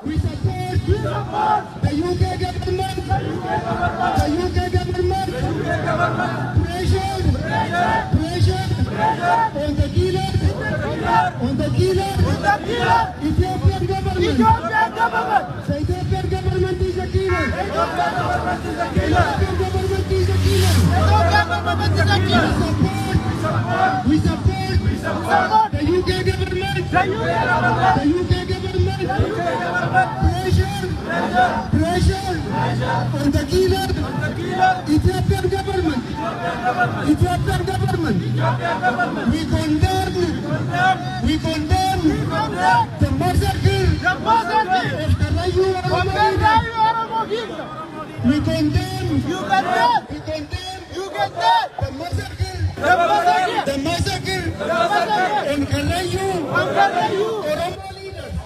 We support the UK government. The UK government. Pressure on the killer. On the killer. Ethiopian government. The Ethiopian government is a killer. Ethiopian government is a killer. We support the UK government. The UK government. Pressure on the killer. Ethiopian government. Ethiopian government. We condemn the massacre of Qeerroo Oromo. We condemn the massacre in Qeerroo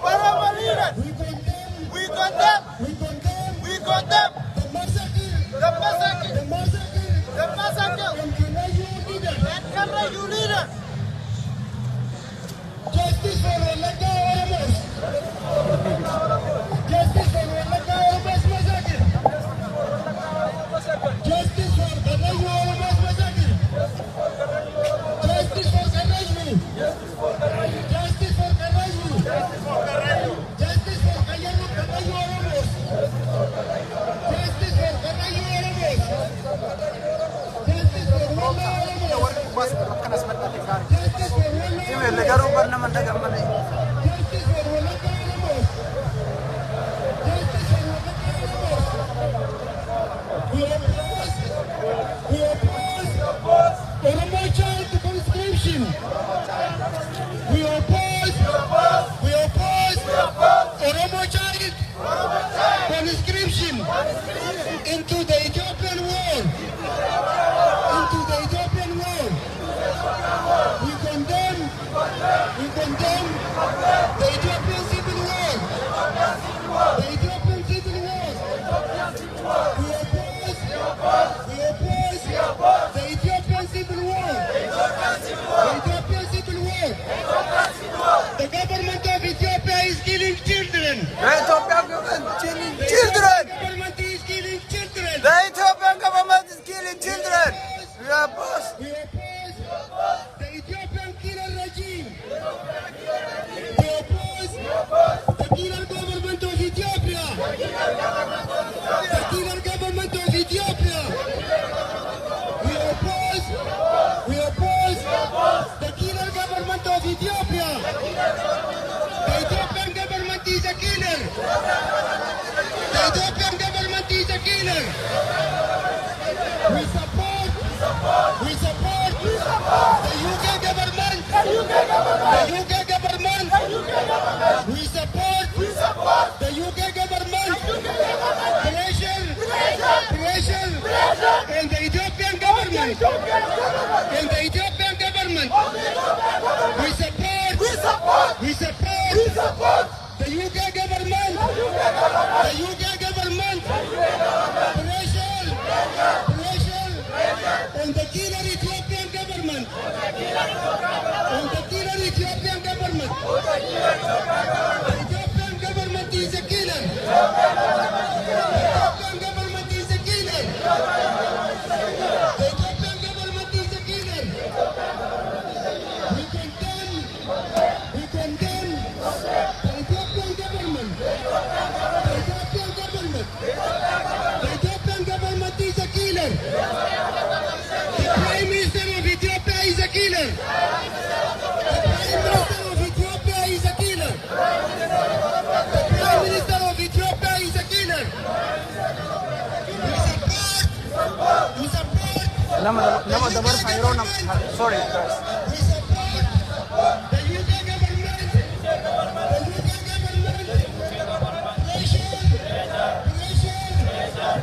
Oromo leaders. We condemn the massacre in Qeerroo leaders. Justice for Wallagga Oromos. Justice for Wallagga Oromos massacre. Justice for Qeerroo Oromos massacre. Justice for Qeerroo. Justice for Qeerroo. Justice for Qeerroo Oromos. Justice for Qeerroo Oromos. Justice for Wallagga Oromos. Justice for Wallagga Oromos. We oppose Oromo child conscription. We oppose Oromo child conscription into the Ethiopian war. We condemn the Ethiopian civil war. The Ethiopian civil war. We oppose the Ethiopian civil war. The government of Ethiopia is killing children. The Ethiopian government is killing children. The Ethiopian government is killing children. We oppose the Ethiopian killer regime. We oppose the killer government of Ethiopia. The killer government of Ethiopia. We oppose the killer government of Ethiopia. The Ethiopian government is a killer. The Ethiopian government is a killer. We support the UK government. The UK government. We support the UK government. Pressure on the Ethiopian government. We support the UK government. Pressure on the killer Ethiopian government. The Ethiopian government is a killer. We condemn the Ethiopian government. The Ethiopian government is a killer. The Prime Minister of Ethiopia is a killer. Sorry, guys. We support the UK government. Pressure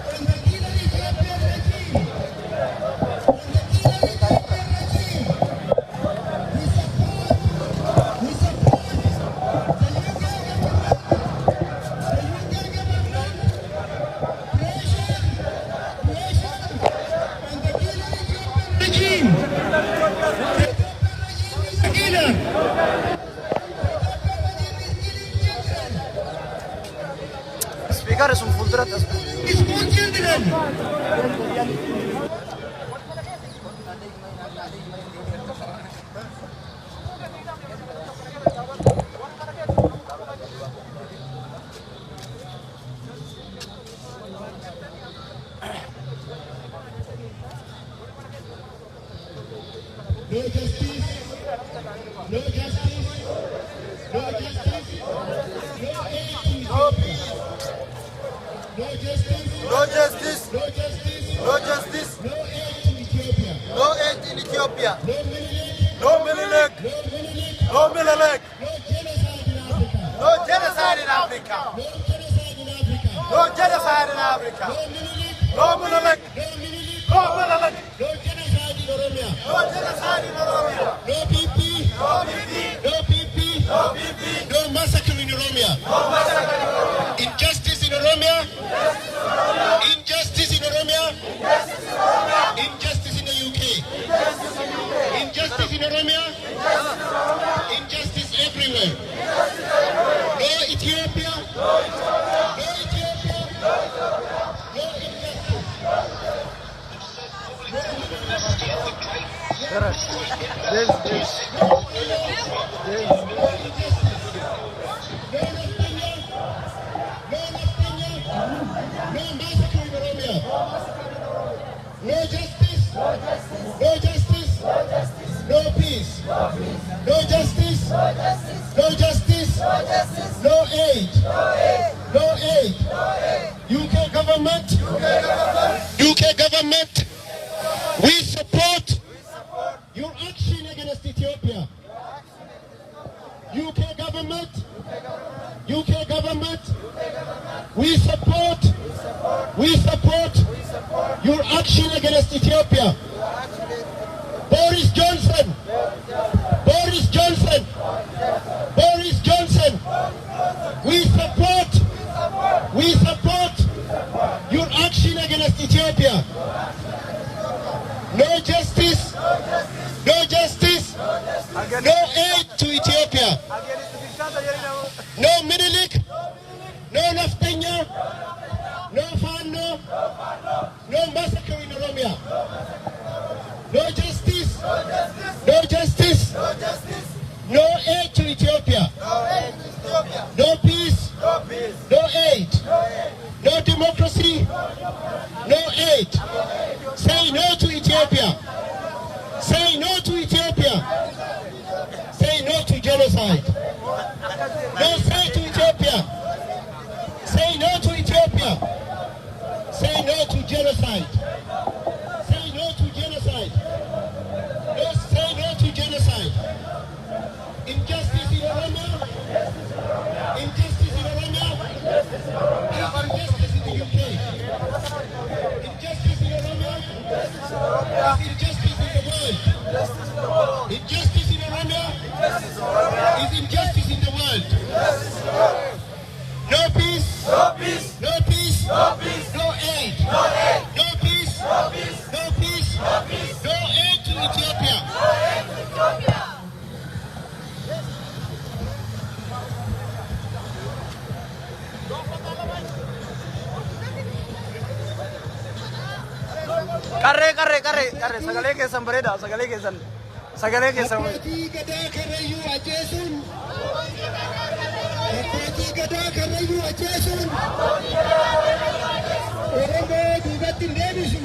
on the killer Ethiopian regime. We support the UK government. Pressure on the killer Ethiopian regime. Karre sun fuulduratti as. Small children. No justice. No justice. No justice. No aid to Ethiopia. No justice. No justice. No justice. No justice. No aid to Ethiopia. No aid in Ethiopia. No Menelik. No Menelik. No genocide in Africa. No genocide in Africa. No genocide in Africa. No genocide in Africa. No Menelik. No Menelik. No genocide in Oromia. No genocide in Oromia. No PP. No PP. No PP. No PP. No massacre in Oromia. No massacre in Oromia. Injustice in Oromia. Injustice in Oromia. Injustice in the UK. Injustice in Oromia. Injustice everywhere. No Ethiopia. No Ethiopia. No No justice. No justice. No peace. No justice. No justice. No aid. No aid. UK government. UK government. We support your action against Ethiopia. UK government. UK government. We support your action against Ethiopia. Boris Johnson. Boris Johnson. Boris Johnson. We support your action against Ethiopia. No justice. No justice. No aid to Ethiopia. No Menelik. No Naftanya. No Fano. No massacre in Oromia. No justice. No justice. No aid to Ethiopia. No peace. No aid. No democracy. No aid. Say no to Ethiopia. Say no to Ethiopia. Say no to genocide. No say to Ethiopia. Say no to Ethiopia. Say no to genocide. Say no to genocide. No, say no to genocide. Injustice in Oromia. Injustice in Oromia. Injustice in the UK. Injustice in Oromia. Injustice in the world. Injustice in Oromia is injustice in the world. No peace. No peace. No peace. No peace. No aid. No aid. No peace. No peace. No peace. No peace. No aid to Ethiopia. No aid to Ethiopia. Qarree sagalee keessan bareeda sagalee keessan Abbootii gadaa Karrayyuu ajjeesuun. Abbootii gadaa Karrayyuu ajjeesuun. Oromoo duubatti hin deebisu.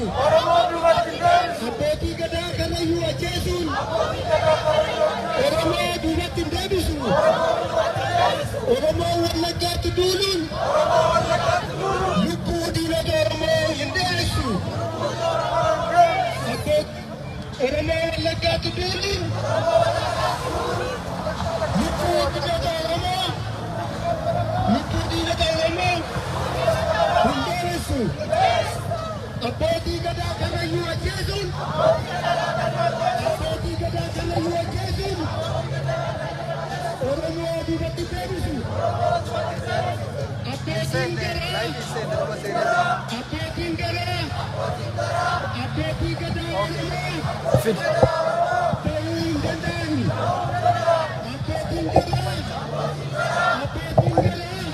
Abbootii gadaa Karrayyuu ajjeesuun. Oromoo duubatti hin deebisu. Oromoo Wallaggaatti duuluun. Lubbuu diinota Oromoo hin deebisu. Oromoo Wallaggaatti duuluun. Lubbuu diinota Oromoo. Lubbuu diinota Oromoo hin deebisu. Abbootii gadaa Karrayyuu ajjeesuun. Abbootii gadaa Karrayyuu ajjeesuun. Oromoo duubatti deebisu. Abbootiin gadaa. Abbootiin gadaa. Abbootii gadaa Oromoo. Ta'uu hin danda'an. Abbootiin gadaa. Abbootiin gadaa.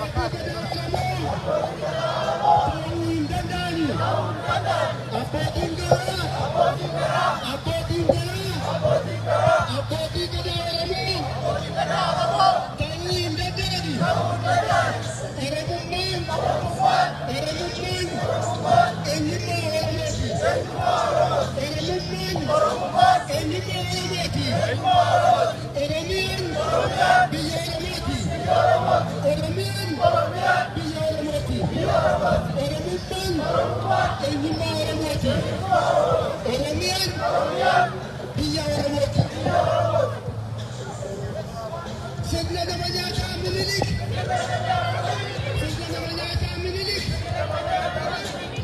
Abbootii gadaa eenyummaa Oromooti. Oromiyaan biyya Oromooti. Sirna nama nyaataa Minilik. Sirna nama nyaataa Minilik.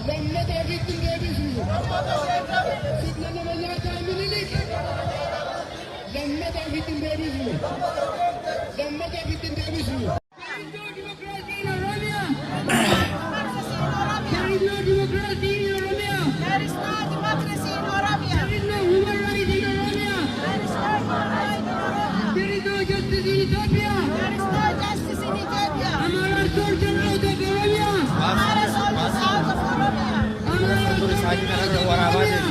Lammata ofitti hin deebisu. Sirna nama nyaataa Minilik. Lammata ofitti hin deebisu. Lammata ofitti hin deebisu. There is no democracy in Oromia. There is no human rights in Oromia. There is no human rights in Oromia. There is no justice in Ethiopia. There is no justice in Ethiopia. Amara soldiers out of Oromia. Amara soldiers out of Oromia. Amara out of Oromia.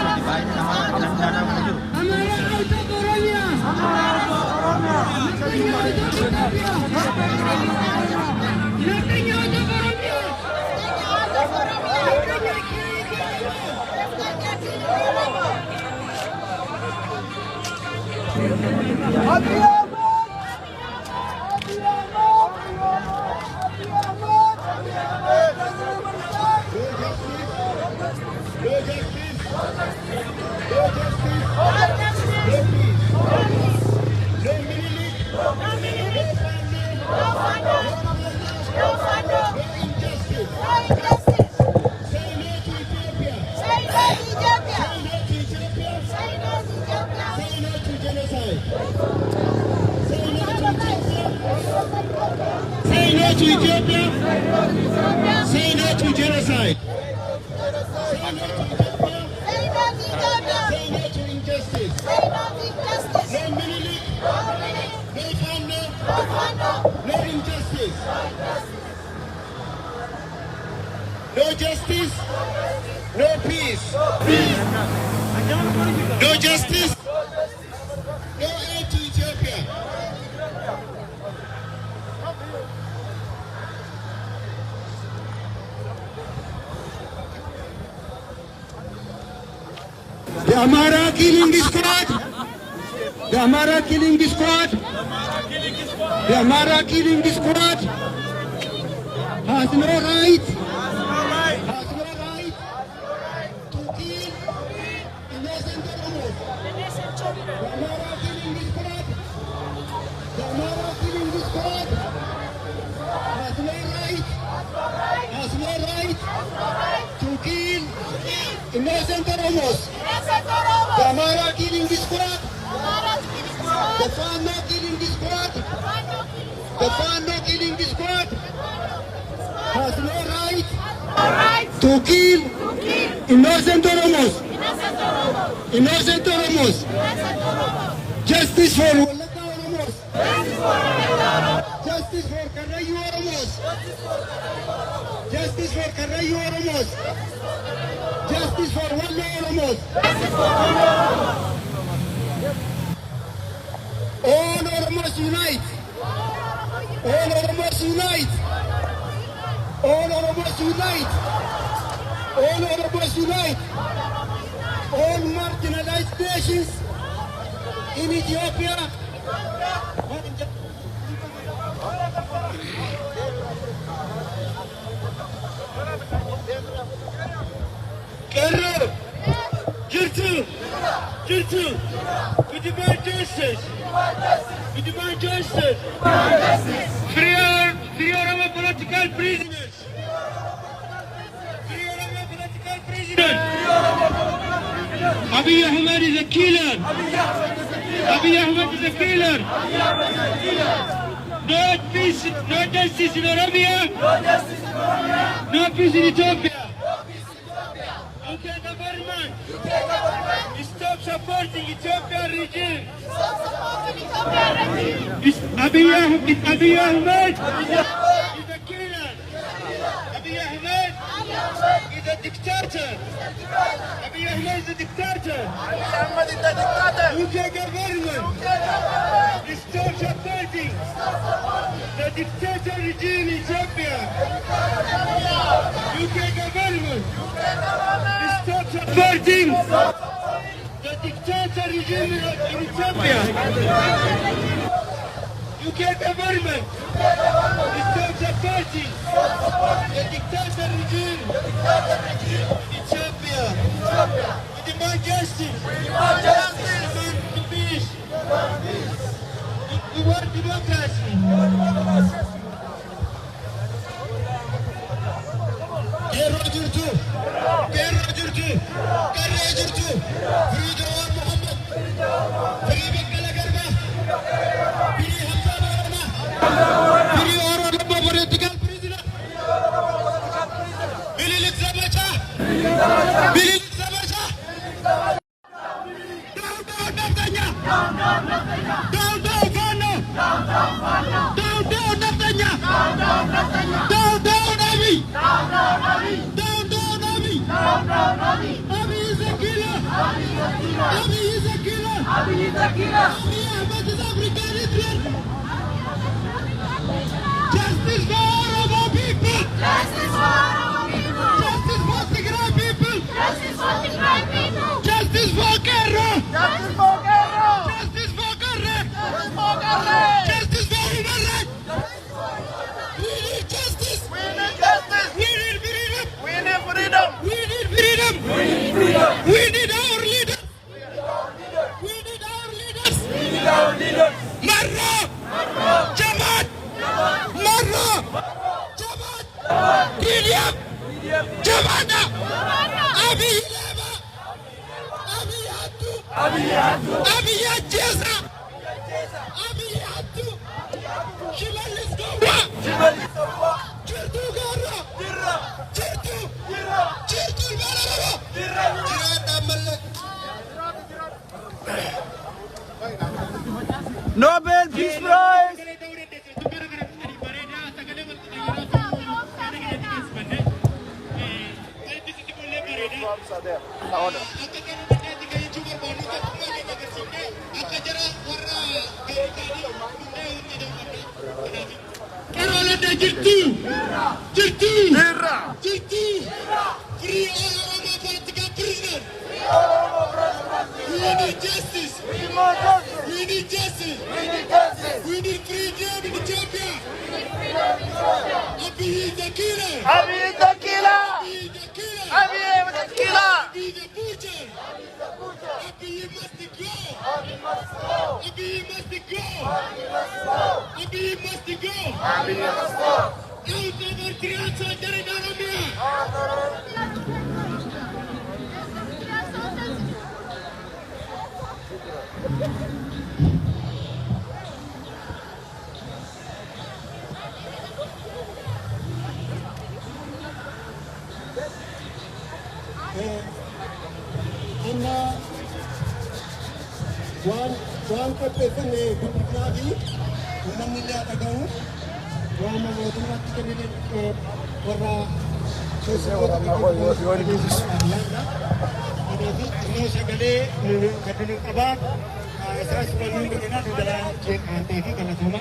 Amara out of Oromia. Nothing out of Oromia. Say no to Ethiopia. Say no to genocide. Say no to Ethiopia. Say no to injustice. No Minilik. No Fano. No injustice. No justice. No peace. No justice. No aid to Ethiopia. The Amara killing squad. The Amara killing squad. The Amara killing squad has no right. Has no right to kill innocent Oromos. The Amara killing squad. The Amara killing squad has no right. Has no right to kill innocent Oromos. The Amara killing squad. The Fano killing squad. The Fano killing squad has no right to kill innocent Oromos. Innocent Oromos. Justice for Wallata Oromos. Justice for Qaarrree Oromos. Justice for Qaarrree Oromos. Justice for Wallo Oromos. All Oromos unite. All Oromos unite. All Oromos unite. All Oromos unite. All marginalized nations in Ethiopia. Qeerroo, Qeerroo, we demand justice. We demand justice. Free Oromo political prisoners. Free Oromo political prisoners. Abiy Ahmed is a killer. Abiy Ahmed is a killer. No peace, no justice in Oromia. No peace in Ethiopia. UK government, stop supporting Ethiopian regime. Abiy Ahmed is a killer. Abiy Ahmed is a dictator. Abiy Ahmed is a dictator. UK government, stop supporting the dictator regime in Ethiopia. UK government, stop supporting the dictator regime in Ethiopia. UK government, Stop supporting the dictator regime in Ethiopia. We demand justice. We demand peace. We want democracy. Qeerroo jirtu, Qeerroo jirtu, Qaarrree jirtu, firii Jawaar Mohammed, firii Baqqalaa Garbaa, firii Hamzaa Booranaa, firii Oromoo Political Prisoner, Bililik Zabachaa, Bililik Zabachaa. Down, down, Naftanyaa! Down, down, Fano! Down, down, Naftanyaa! Down, down, Abiy! Down, down, Abiy! Abiy is a killer! Abiy is a killer! Abiy Ahmed is African Israel! Justice for Oromo people! Justice for Oromo people! Justice for Tigray people! Justice for Tigray people! Justice for Qeerroo! Justice for Qeerroo! Justice for Qaarrree! Justice for Qaarrree! Justice for human rights! We need justice! We need justice! We need freedom! We need freedom! We need freedom! We need freedom! We need our leaders! We need our leaders! We need our leaders! Marra! Jamaat! Marra! Jamaat! PDF! Jamaata! Abiy Lema! Abiy Hattu! Abiy Ajjeesa! Abiy Hattu! Shimallis Gowwaa! Jirtuu Gaarraa! Jirtuu! Jirtuu Ilmaan Oromoo! Jiraadhaan mallattu! Nobel Peace Prize! Free all Oromo political prisoners! We need justice! We need justice! We need freedom in Ethiopia! Abiy is the killer! Abiy is the killer! Abiy is the killer! Abiy is the killer! Abiy is the butcher! Abiy must go! Abiy must go! Abiy must go! Out of our creation, there is Oromia! Amma waan qopheeffame guddifnaa fi uummanni illee dhaga'u waan mootummaatti kennine warra innoo sagalee gaddini qabaa isaas waliin godhina dudalaa jeeqaantee fi galatooma.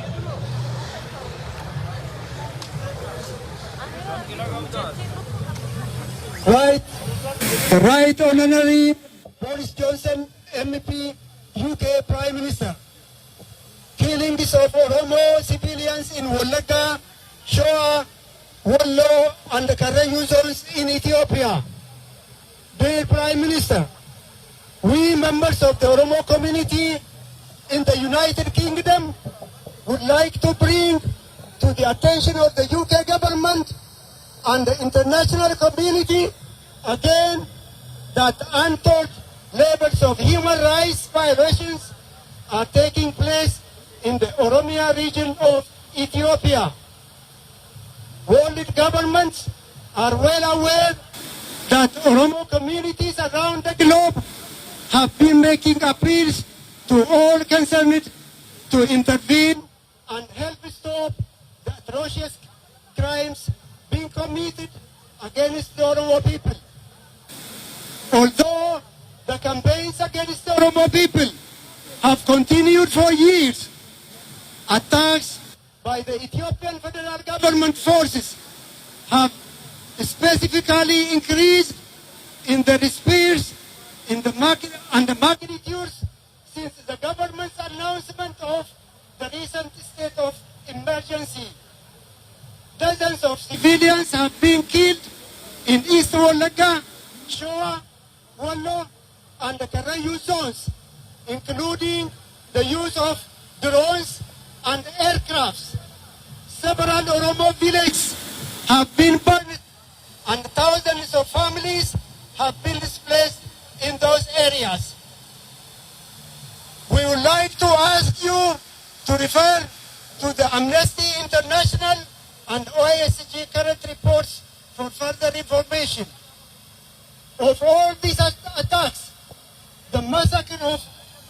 Right Honorary Boris Johnson, MP, UK Prime Minister. Killings of Oromo civilians in Wallagga, Shoa, Wollo and the Qaarrree zones in Ethiopia. Dear Prime Minister, we members of the Oromo community in the United Kingdom would like to bring to the attention of the UK government and the international community again that untold levels of human rights violations are taking place in the Oromia region of Ethiopia. World governments are well aware that Oromo communities around the globe have been making appeals to all concerned to intervene and help stop the atrocious crimes being committed against the Oromo people. Although the campaigns against the Oromo people have continued for years, attacks by the Ethiopian federal government forces have specifically increased in the spears and the magnitudes since the government's announcement of the recent state of emergency. dozens of civilians have been killed in East Wolaga, Shoa, Wollo, and the Qeerroo zones, including the use of drones and aircrafts. Several Oromo villages have been burned and thousands of families have been displaced in those areas. We would like to ask you to refer to the Amnesty International and OASG current reports for further information. Of all these attacks, the massacre of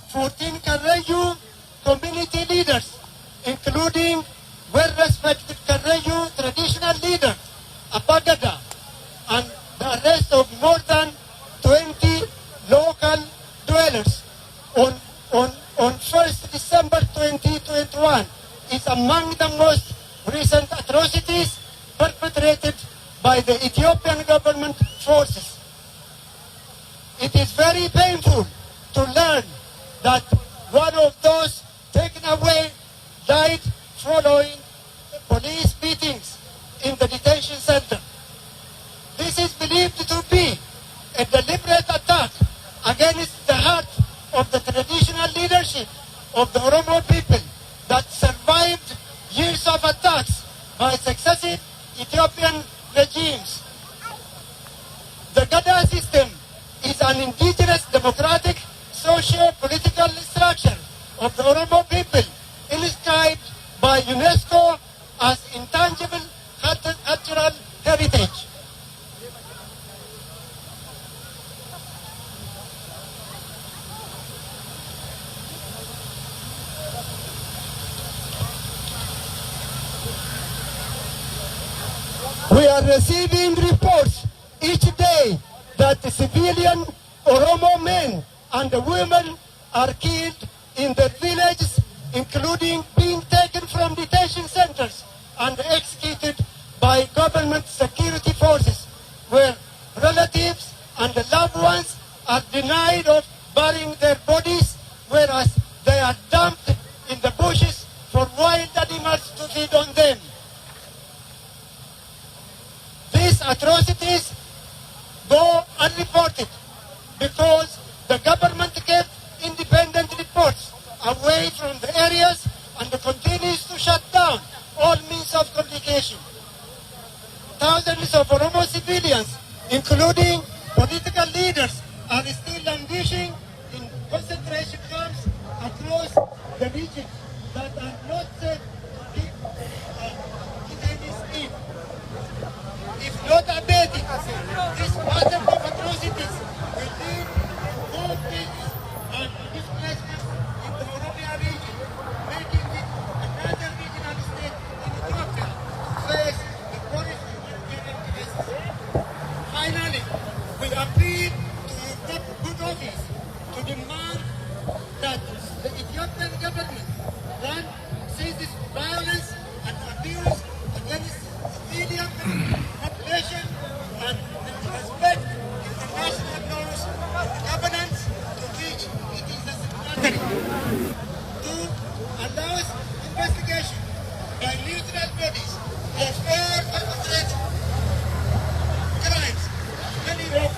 14 Qeerroo community leaders, including well-respected Qeerroo traditional leader, Abagada, and the arrest of more than 20 local dwellers on 1st December 2021 is among the most recent atrocities perpetrated by the Ethiopian government forces. It is very painful to learn that one of those taken away died following police beatings in the detention center. This is believed to be a deliberate attack against the heart of the traditional leadership of the Oromo people that survived years of attacks by successive Ethiopian regimes. The Gada system is an indigenous democratic socio-political structure of the Oromo people inscribed by UNESCO as intangible cultural heritage. We are receiving reports each day that the civilian Oromo men and women are killed in their villages, including being taken from detention centers and executed by government security forces, where relatives and loved ones are denied of burying their bodies, whereas they are dumped in the bushes for wild animals to feed on them. These atrocities go unreported because the government kept independent reports away from the areas and continues to shut down all means of communication. Thousands of Oromo civilians, including political leaders, are still languishing in concentration camps across the region that are not safe to keep any sleep. If not abated, this pattern of atrocities will lead to more cases and displacement in the Oromia region, making it another regional state in Ethiopia to face the poorest humanitarian crisis. Finally, we appeal to your good office to demand that the Ethiopian government, one, ceases violence and abuse against civilian population and respect international laws and governance to which it is a signatory. Two, allows investigation by neutral bodies of all perpetrated crimes, many of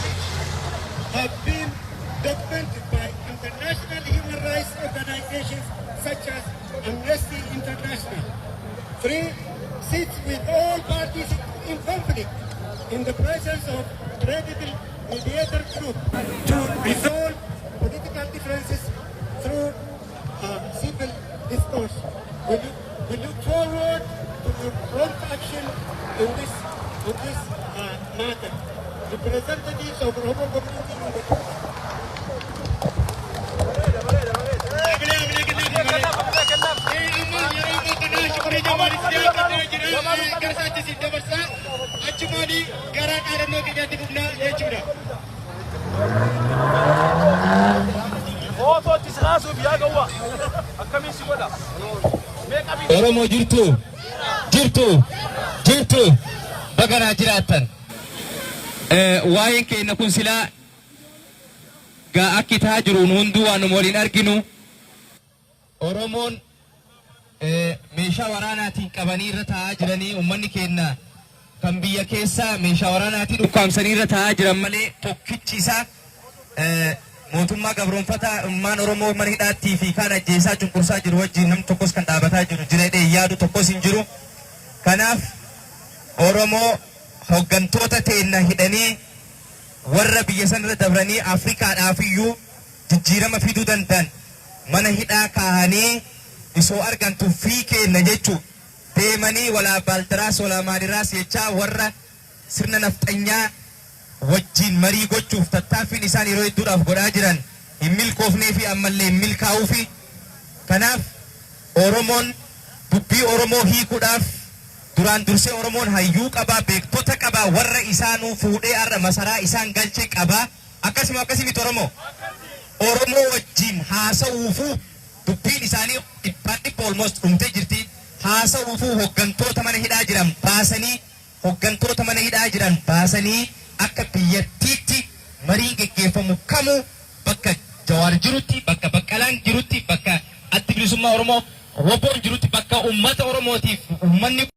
which have been documented by international human rights organizations such as Amnesty International. Three, sits with all parties in conflict in the presence of credible mediator group to resolve political differences through civil discourse. We look forward to your prompt action in this matter. Representatives of Oromo community in the Oromo jirtu bagara jiraatan waa'een keenya kun silaa gaa akki taa jiruun hunduu waan waliin arginu Oromoon meeshaa meeshaa waraanaatiin qabanii irra taa'aa jiranii uummanni keenya kan biyya keessa meeshaa waraanaatiin ukkaamsanii irra taa'aa jiran malee tokkichi isaa mootummaa gabroonfataa ummaan Oromoo mana hidhaattii fi kaan ajjeesaa cunqursaa jiru wajjin nam tokkos kan dhaabataa jiru jireedhee yaadu tokkos hin jiru. Kanaaf Oromoo hoggantoota teenna hidhanii warra biyya sanarra dabranii Afrikaadhaaf iyyuu jijjiirama fiduu danda'an mana hidhaa kaahanii isoo argantu fi kenna jechuun deemanii walaa baaldaraas walaa maadiraas jechaa warra sirna nafxanyaa wajjin marii gochuuf tattaaffiin isaan yeroo hedduudhaaf godhaa jiran hin milkoofnee fi ammallee hin milkaa'uu fi kanaaf Oromoon dubbii Oromoo hiikuudhaaf duraan dursee Oromoon hayyuu qabaa beektota qabaa warra isaanuu fuudhee arra masaraa isaan galchee qabaa akkasumatti Oromoo wajjin haasa'uufu dubbiin isaanii dhibba almost dhumtee jirti haasa'uufu hoggantoota mana hidhaa jiran baasanii akka biyyattiitti mariin geggeeffamu kamuu bakka Jawaar jirutti bakka Baqqalaan jirutti bakka adda bilisummaa Oromoo Woboon jirutti bakka uummata Oromootiif uummanni